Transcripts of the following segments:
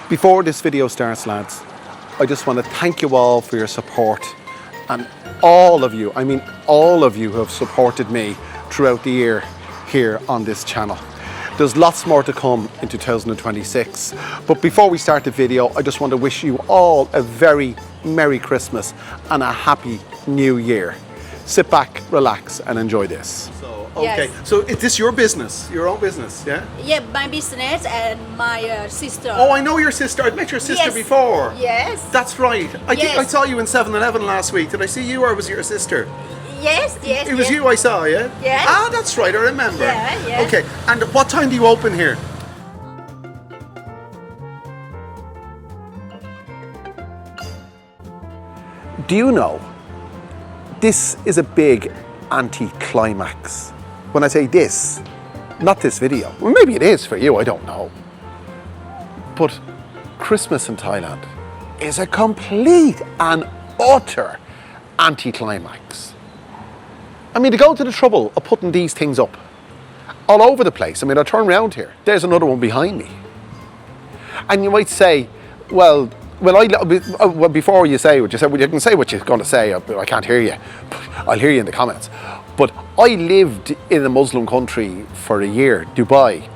Before this video starts, lads, I just want to thank you all for your support, and all of you, I mean all of you who have supported me throughout the year here on this channel. There's lots more to come in 2026, but before we start the video, I just want to wish you all a very Merry Christmas and a Happy New Year. Sit back, relax and enjoy this. Okay, Yes. so is this your business, your own business, yeah? Yeah, my business and my sister. Oh, I know your sister. I've met your sister Yes. before. Yes. That's right. I think I Yes. saw you in 7-Eleven last week. Did I see you or was it your sister? Yes, yes. It was yes. you I saw, yeah? Yes. Ah, that's right, I remember. Yeah, yeah. Okay, and what time do you open here? Do you know, this is a big anti-climax. When I say this, not this video. Well, maybe it is for you, I don't know. But Christmas in Thailand is a complete and utter anti-climax. I mean, to go to the trouble of putting these things up all over the place. I mean, I'll turn around here. There's another one behind me. And you might say, well, before you say what you said, well, you can say what you're going to say. I can't hear you. I'll hear you in the comments. But I lived in a Muslim country for a year, Dubai.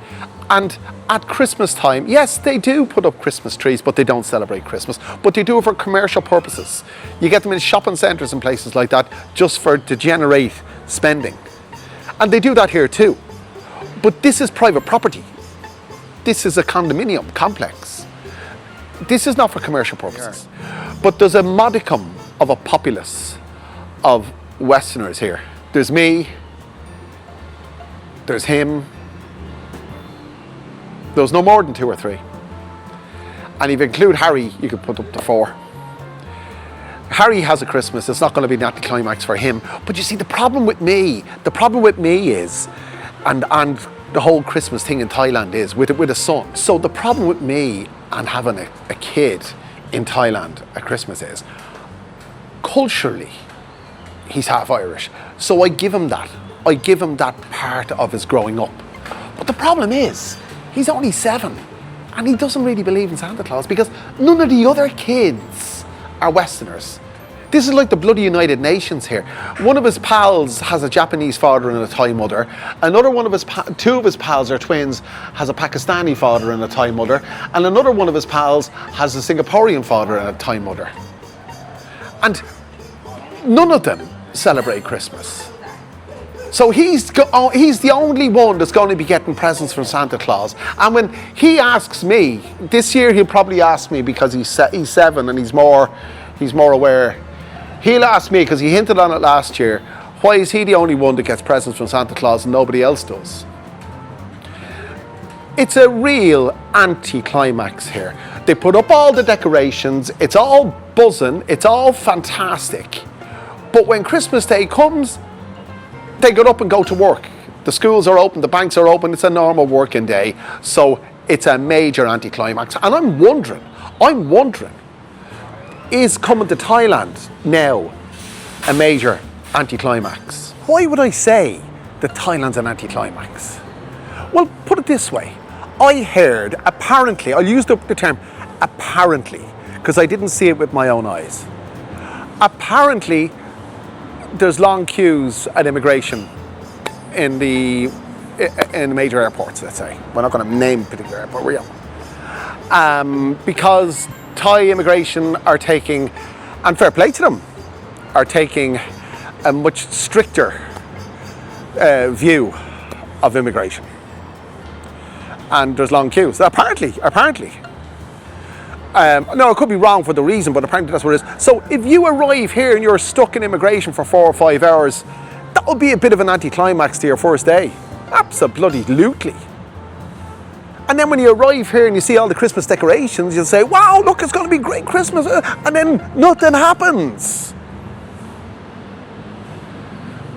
And at Christmas time, yes, they do put up Christmas trees, but they don't celebrate Christmas. But they do it for commercial purposes. You get them in shopping centres and places like that just to generate spending. And they do that here too. But this is private property. This is a condominium complex. This is not for commercial purposes. But there's a modicum of a populace of Westerners here. There's me, there's him, there's no more than 2 or 3. And if you include Harry, you could put up to 4. Harry has a Christmas, it's not going to be an anti-climax for him. But you see, the problem with me is, and the whole Christmas thing in Thailand is, with a son. So the problem with me and having a kid in Thailand at Christmas is, culturally, he's half Irish. So I give him that. I give him that part of his growing up. But the problem is, he's only 7 and he doesn't really believe in Santa Claus because none of the other kids are Westerners. This is like the bloody United Nations here. One of his pals has a Japanese father and a Thai mother. Another one of his, 2 of his pals are twins, has a Pakistani father and a Thai mother. And another one of his pals has a Singaporean father and a Thai mother. And none of them celebrate Christmas. So he's the only one that's going to be getting presents from Santa Claus. And when he asks me, this year he'll probably ask me because he's 7 and he's more aware. He'll ask me, because he hinted on it last year, why is he the only one that gets presents from Santa Claus and nobody else does? It's a real anti-climax here. They put up all the decorations, it's all buzzing, it's all fantastic. But when Christmas Day comes, they get up and go to work. The schools are open, the banks are open, it's a normal working day. So it's a major anti-climax. And I'm wondering, is coming to Thailand now a major anti-climax? Why would I say that Thailand's an anti-climax? Well, put it this way. I heard, apparently, I'll use the term apparently, because I didn't see it with my own eyes. Apparently, there's long queues at immigration in the major airports, let's say. We're not going to name a particular airport, we are. Because Thai immigration are taking, and fair play to them, are taking a much stricter view of immigration. And there's long queues. Apparently. No, I could be wrong for the reason, but apparently that's what it is. So if you arrive here and you're stuck in immigration for 4 or 5 hours, that would be a bit of an anti-climax to your first day. Absolutely. And then when you arrive here and you see all the Christmas decorations, you'll say, wow, look, it's going to be great Christmas. And then nothing happens.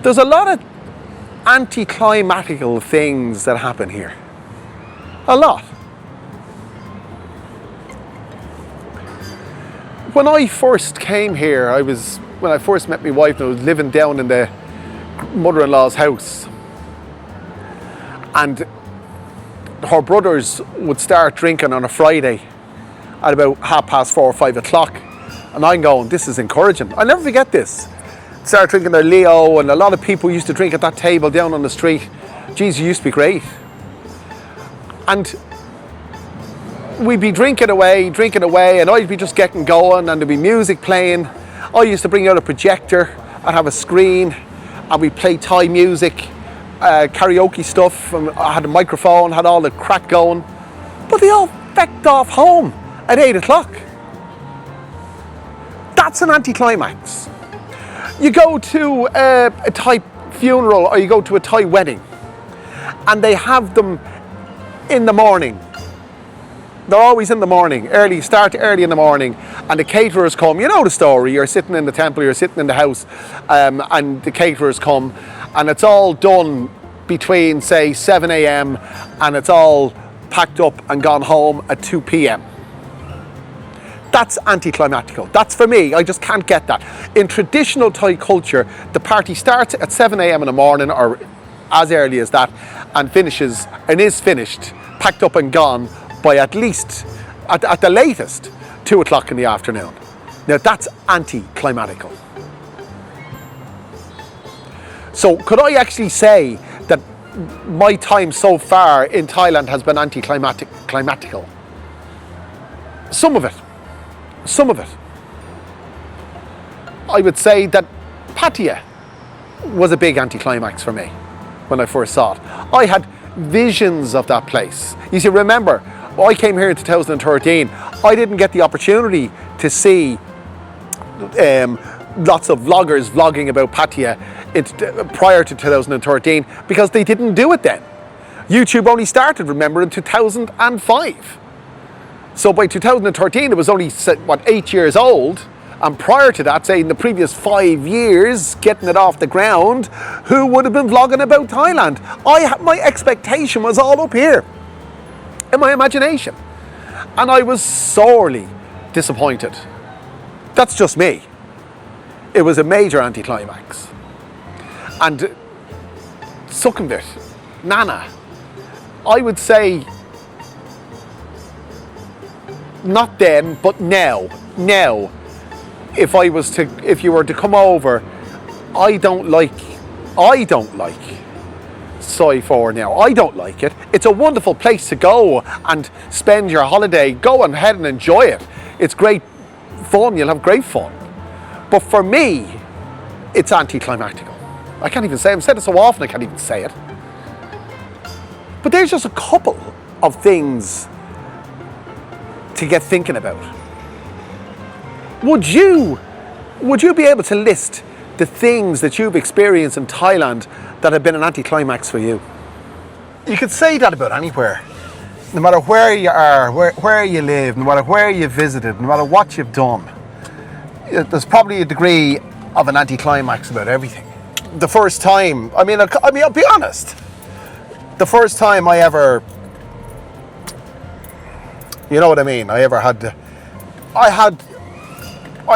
There's a lot of anti-climatical things that happen here. A lot. When I first came here, when I first met my wife, I was living down in the mother-in-law's house. And her brothers would start drinking on a Friday at about 4:30 or 5 o'clock. And I'm going, this is encouraging. I'll never forget this. Started drinking their Leo, and a lot of people used to drink at that table down on the street. Geez, you used to be great. And we'd be drinking away, and I'd be just getting going, and there'd be music playing. I used to bring out a projector and have a screen, and we'd play Thai music, karaoke stuff, and I had a microphone, had all the crack going. But they all fecked off home at 8 o'clock. That's an anticlimax. You go to a Thai funeral, or you go to a Thai wedding, and they have them in the morning. They're always in the morning, start early in the morning, and the caterers come. You know the story, you're sitting in the temple, you're sitting in the house, and the caterers come, and it's all done between, say, 7 a.m, and it's all packed up and gone home at 2 p.m. That's anticlimactical. That's for me, I just can't get that. In traditional Thai culture, the party starts at 7 a.m. in the morning, or as early as that, and finishes, and is finished, packed up and gone, by at least, at the latest, 2 o'clock in the afternoon. Now that's anticlimactical. So could I actually say that my time so far in Thailand has been anticlimactical? Some of it. I would say that Pattaya was a big anticlimax for me when I first saw it. I had visions of that place. You see, remember, I came here in 2013. I didn't get the opportunity to see lots of vloggers vlogging about Pattaya prior to 2013 because they didn't do it then. YouTube only started, remember, in 2005. So by 2013, it was only, 8 years old. And prior to that, say in the previous 5 years, getting it off the ground, who would have been vlogging about Thailand? My expectation was all up here in my imagination. And I was sorely disappointed. That's just me. It was a major anticlimax. And Sukhumvit, Nana, I would say, not then, but now, if you were to come over, I don't like Soi 4 now. I don't like it. It's a wonderful place to go and spend your holiday. Go ahead and enjoy it. It's great fun. You'll have great fun. But for me, it's anticlimactical. I can't even say it. I've said it so often I can't even say it. But there's just a couple of things to get thinking about. Would you be able to list the things that you've experienced in Thailand that have been an anticlimax for you? You could say that about anywhere. No matter where you are, where you live, no matter where you visited, no matter what you've done, there's probably a degree of an anticlimax about everything. The first time, I mean, I'll be honest. The first time I ever, you know what I mean? I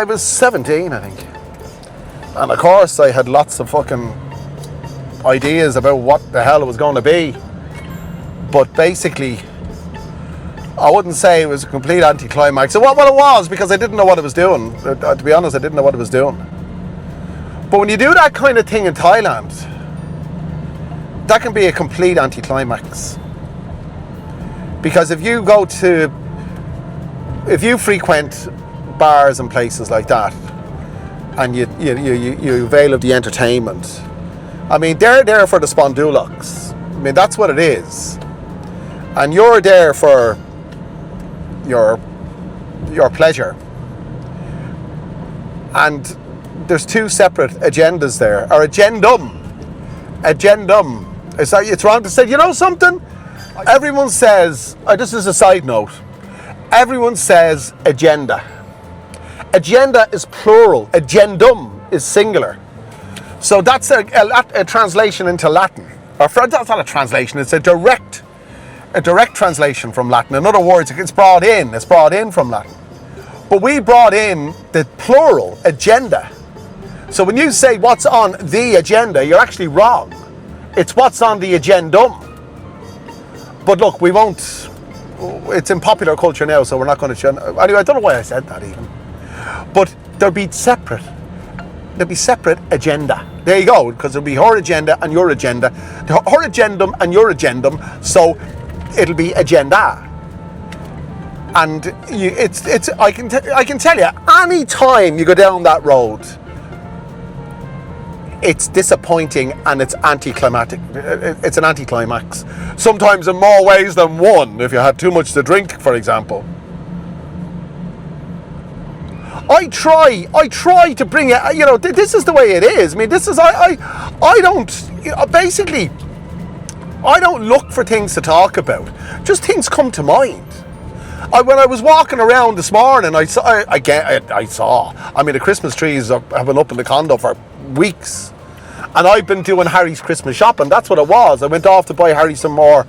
was 17, I think. And of course, I had lots of fucking ideas about what the hell it was going to be. But basically, I wouldn't say it was a complete anticlimax. Well, it was, because I didn't know what I was doing. To be honest, I didn't know what I was doing. But when you do that kind of thing in Thailand, that can be a complete anticlimax. Because if you frequent bars and places like that, and you avail of the entertainment, I mean, they're there for the spondulocks. I mean, that's what it is. And you're there for your pleasure. And there's two separate agendas there, or agendum. It's wrong to say, you know something? Everyone says, this is a side note, everyone says agenda. Agenda is plural, agendum is singular. So that's a translation into Latin. Or that's not a translation, it's a direct translation from Latin. In other words, it's brought in from Latin. But we brought in the plural, agenda. So when you say what's on the agenda, you're actually wrong. It's what's on the agendum. But look, we won't it's in popular culture now, so we're not going to. Anyway, I don't know why I said that even. But there'd be separate agenda. There you go, because there'll be her agenda and your agenda, her agendum and your agendum. So it'll be agenda. And I can tell you, any time you go down that road, it's disappointing and it's anticlimactic. It's an anti-climax. Sometimes in more ways than one, if you had too much to drink, for example. I try to bring it, you know, this is the way it is. I mean, this is, I don't, you know, basically, I don't look for things to talk about. Just things come to mind. When I was walking around this morning, I saw, I mean, the Christmas trees have been up in the condo for weeks. And I've been doing Harry's Christmas shopping. That's what it was. I went off to buy Harry some more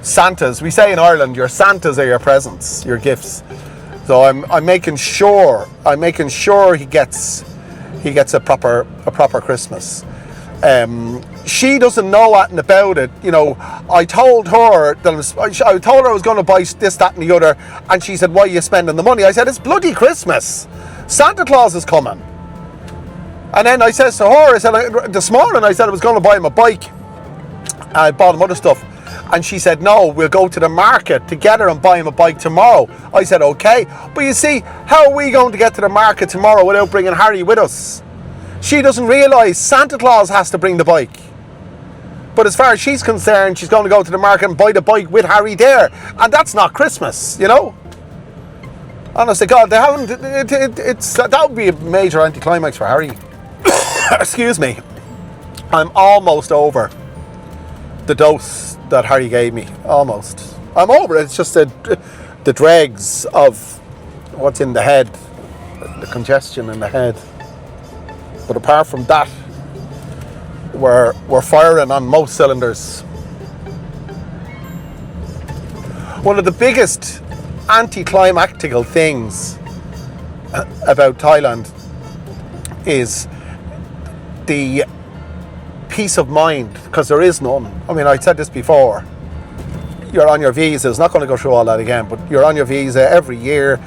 Santas. We say in Ireland, your Santas are your presents, your gifts. So I'm making sure he gets a proper Christmas. She doesn't know anything about it. You know, I told her I was going to buy this, that, and the other, and she said, "Why are you spending the money?" I said, "It's bloody Christmas. Santa Claus is coming." And then I says to her, I said, this morning I said I was going to buy him a bike. I bought him other stuff. And she said, "No, we'll go to the market together and buy him a bike tomorrow." I said, "Okay." But you see, how are we going to get to the market tomorrow without bringing Harry with us? She doesn't realise Santa Claus has to bring the bike. But as far as she's concerned, she's going to go to the market and buy the bike with Harry there. And that's not Christmas, you know? Honest to God, they haven't, that would be a major anticlimax for Harry. Excuse me. I'm almost over the dose that Harry gave me. Almost. I'm over it. It's just the dregs of what's in the head, the congestion in the head. But apart from that, we're firing on most cylinders. One of the biggest anticlimactical things about Thailand is the peace of mind, because there is none. I mean, I said this before. You're on your visa. It's not going to go through all that again, but you're on your visa every year.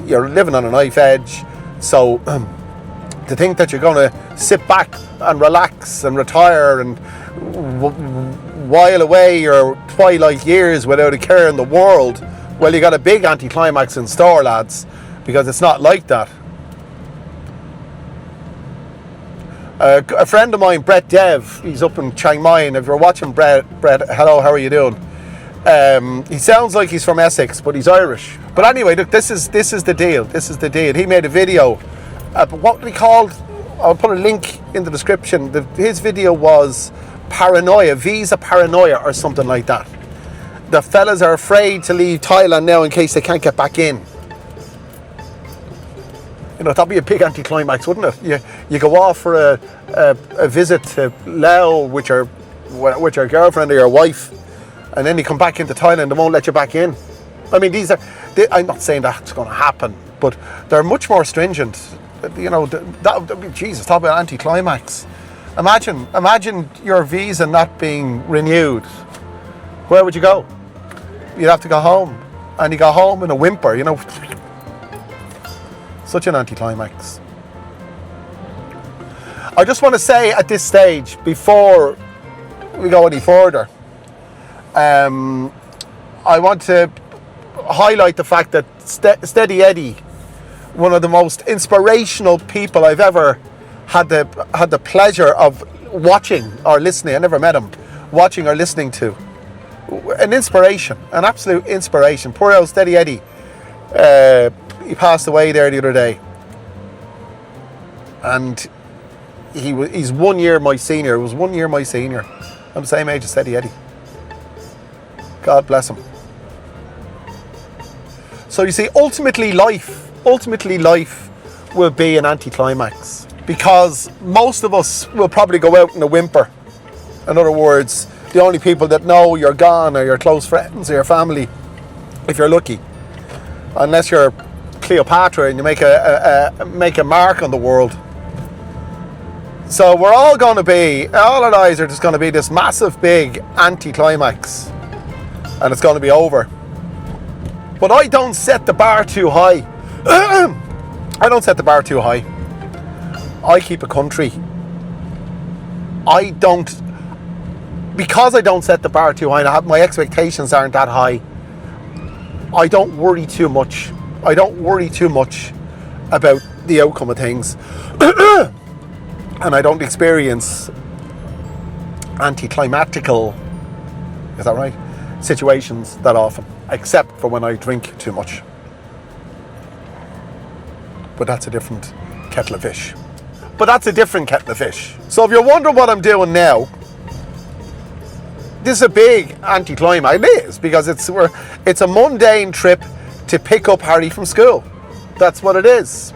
You're living on a knife edge. So to think that you're going to sit back and relax and retire and while away your twilight years without a care in the world, well, you got a big anticlimax in store, lads, because it's not like that. A friend of mine, Brett Dev, he's up in Chiang Mai, and if you're watching Brett, hello, how are you doing? He sounds like he's from Essex, but he's Irish. But anyway, look, this is the deal. This is the deal. He made a video. What he called, I'll put a link in the description. His video was paranoia, visa paranoia, or something like that. The fellas are afraid to leave Thailand now in case they can't get back in. You know, that'd be a big anticlimax, wouldn't it? You go off for a visit to Laos with your girlfriend or your wife, and then you come back into Thailand and won't let you back in. I mean, I'm not saying that's going to happen, but they're much more stringent. You know, Jesus, talk about anticlimax. Imagine your visa not being renewed. Where would you go? You'd have to go home, and you go home in a whimper. You know, such an anticlimax. I just want to say at this stage, before we go any further, I want to highlight the fact that Steady Eddie, one of the most inspirational people I've ever had the pleasure of watching or listening. I never met him. Watching or listening to. An inspiration, an absolute inspiration. Poor old Steady Eddie. He passed away there the other day. And he's 1 year my senior. He was 1 year my senior. I'm the same age as Steady Eddie. God bless him. So you see, ultimately life will be an anticlimax, because most of us will probably go out in a whimper. In other words, the only people that know you're gone are your close friends or your family, if you're lucky. Unless you're Cleopatra and you make a mark on the world. So we're all going to be, all our eyes are just going to be this massive big anticlimax, and it's going to be over. But I don't set the bar too high. I don't set the bar too high. I keep it country. Because I don't set the bar too high, my expectations aren't that high, I don't worry too much. I don't worry too much about the outcome of things. And I don't experience anti-climactical, is that right, situations that often, except for when I drink too much. But that's a different kettle of fish. So if you're wondering what I'm doing now, this is a big anti-climax. It is, because it's a mundane trip to pick up Harry from school. That's what it is.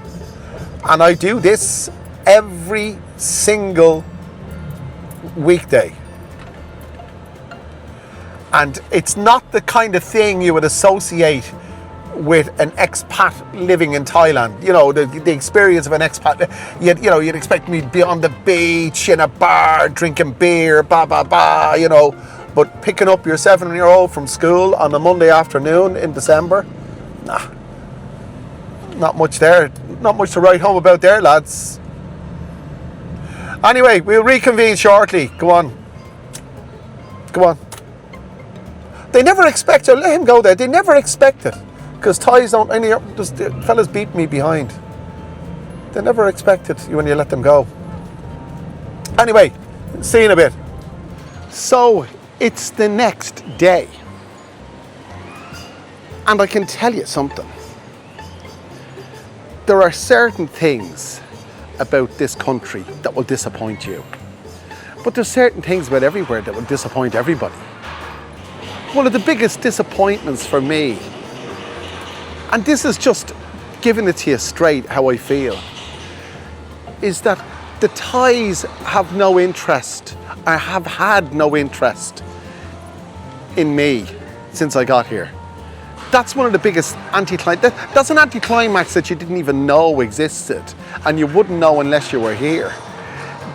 And I do this every single weekday. And it's not the kind of thing you would associate with an expat living in Thailand. You know, the experience of an expat. You'd expect me to be on the beach, in a bar, drinking beer, you know. But picking up your 7-year-old from school on a Monday afternoon in December, nah. Not much there. Not much to write home about there, lads. Anyway, we'll reconvene shortly. Go on. They never expect it. Let him go there. They never expect it. Because Thais don't, the fellas beat me behind. They never expect it when you let them go. Anyway, see you in a bit. So, it's the next day. And I can tell you something. There are certain things about this country that will disappoint you. But there's certain things about everywhere that will disappoint everybody. One of the biggest disappointments for me, and this is just giving it to you straight how I feel, is that the Thais have no interest, or have had no interest in me since I got here. That's one of the biggest that's an anti-climax that you didn't even know existed, and you wouldn't know unless you were here.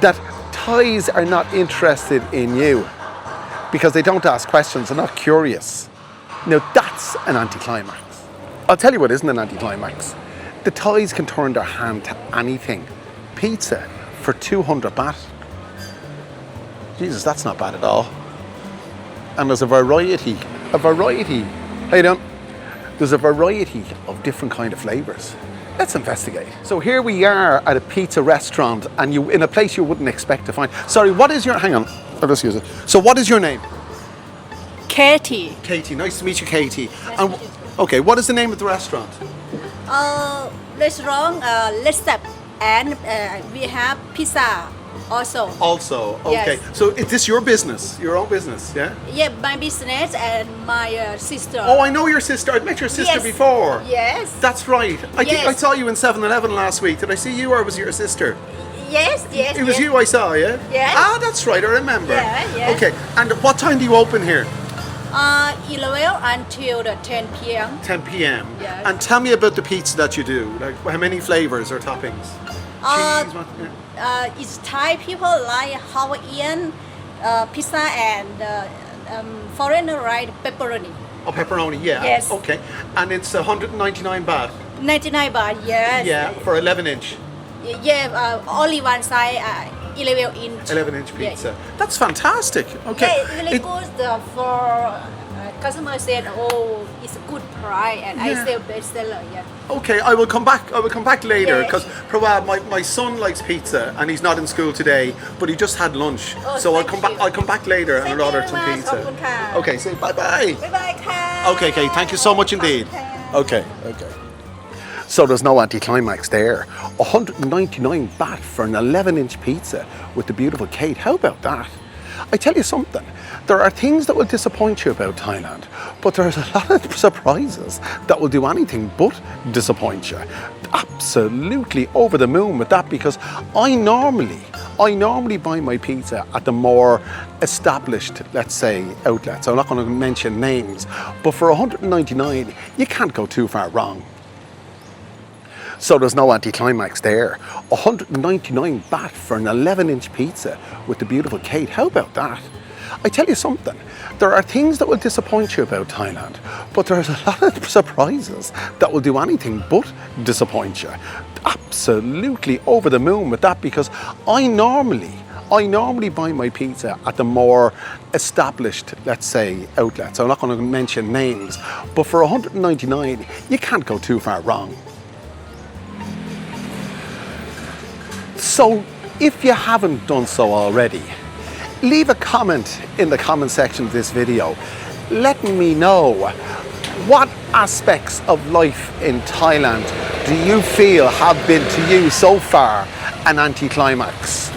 That Thais are not interested in you because they don't ask questions, they're not curious. Now that's an anti-climax. I'll tell you what isn't an anti-climax. The Thais can turn their hand to anything. Pizza for 200 baht. Jesus, that's not bad at all. And there's a variety. How you doing? There's a variety of different kind of flavours. Let's investigate. So here we are at a pizza restaurant, and you in a place you wouldn't expect to find. Sorry, what is your, hang on, I'll just use it. So what is your name? Katie. Katie, nice to meet you, Katie. And okay, what is the name of the restaurant? Restaurant Let's Step, and we have pizza also. Okay. Yes. So is this your business? Your own business, yeah? Yeah, my business and my sister. Oh, I know your sister. I've met your sister before. Yes. That's right. I think I saw you in 7-Eleven last week. Did I see you, or was it your sister? Yes. It was you I saw, yeah? Yes. Ah, that's right, I remember. Yeah. Okay, and what time do you open here? 11 until the 10 p.m. 10 p.m. Yes. And tell me about the pizza that you do. Like, how many flavors or toppings? Cheese, what? Yeah. It's Thai people like Hawaiian pizza and foreigner like pepperoni. Oh, pepperoni, yeah. Yes. Okay. And it's 199 baht. 99 baht, yes. Yeah, for 11 inch. Yeah, only one size, 11 inch. 11 inch pizza. Yeah. That's fantastic. Okay. Yeah, really good for customer said, oh, it's a good price, and I sell bestseller. Yeah. Okay, I will come back later, Yeah. because my son likes pizza and he's not in school today, but he just had lunch. Oh, so I'll thank you. come back later and Thank order you some very much. pizza. ขอบคุณค่ะ Okay, say bye-bye. Bye-bye ค่ะ Okay, thank you so much indeed. ขอบคุณค่ะ Okay. So there's no anti-climax there. 199 baht for an 11-inch pizza with the beautiful Kate. How about that? I tell you something, there are things that will disappoint you about Thailand, but there's a lot of surprises that will do anything but disappoint you. Absolutely over the moon with that, because I normally buy my pizza at the more established, let's say, outlets. I'm not going to mention names, but for 199, you can't go too far wrong. So there's no anti-climax there. 199 baht for an 11-inch pizza with the beautiful Kate. How about that? I tell you something, there are things that will disappoint you about Thailand, but there's a lot of surprises that will do anything but disappoint you. Absolutely over the moon with that, because I normally buy my pizza at the more established, let's say, outlets. I'm not going to mention names, but for $199, you can't go too far wrong. So if you haven't done so already, leave a comment in the comment section of this video letting me know what aspects of life in Thailand do you feel have been to you so far an anticlimax.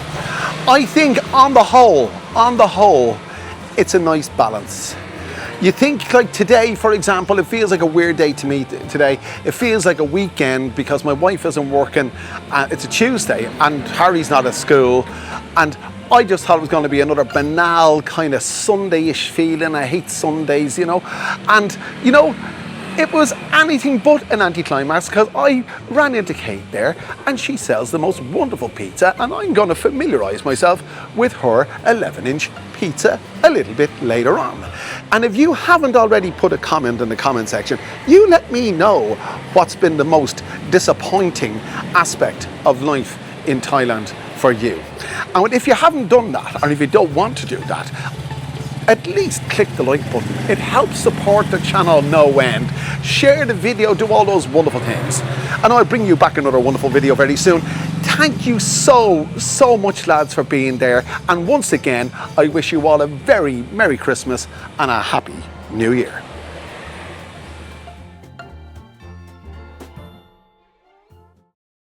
I think on the whole, it's a nice balance. You think, like today, for example, it feels like a weird day to me today. It feels like a weekend because my wife isn't working. It's a Tuesday and Harry's not at school. And I just thought it was going to be another banal kind of Sunday-ish feeling. I hate Sundays, you know. And, you know, it was anything but an anticlimax because I ran into Kate there and she sells the most wonderful pizza, and I'm going to familiarise myself with her 11-inch pizza a little bit later on. And if you haven't already put a comment in the comment section, you let me know what's been the most disappointing aspect of life in Thailand for you. And if you haven't done that, or if you don't want to do that, at least click the like button. It helps support the channel no end. Share the video, do all those wonderful things. And I'll bring you back another wonderful video very soon. Thank you so much, lads, for being there. And once again, I wish you all a very Merry Christmas and a Happy New Year.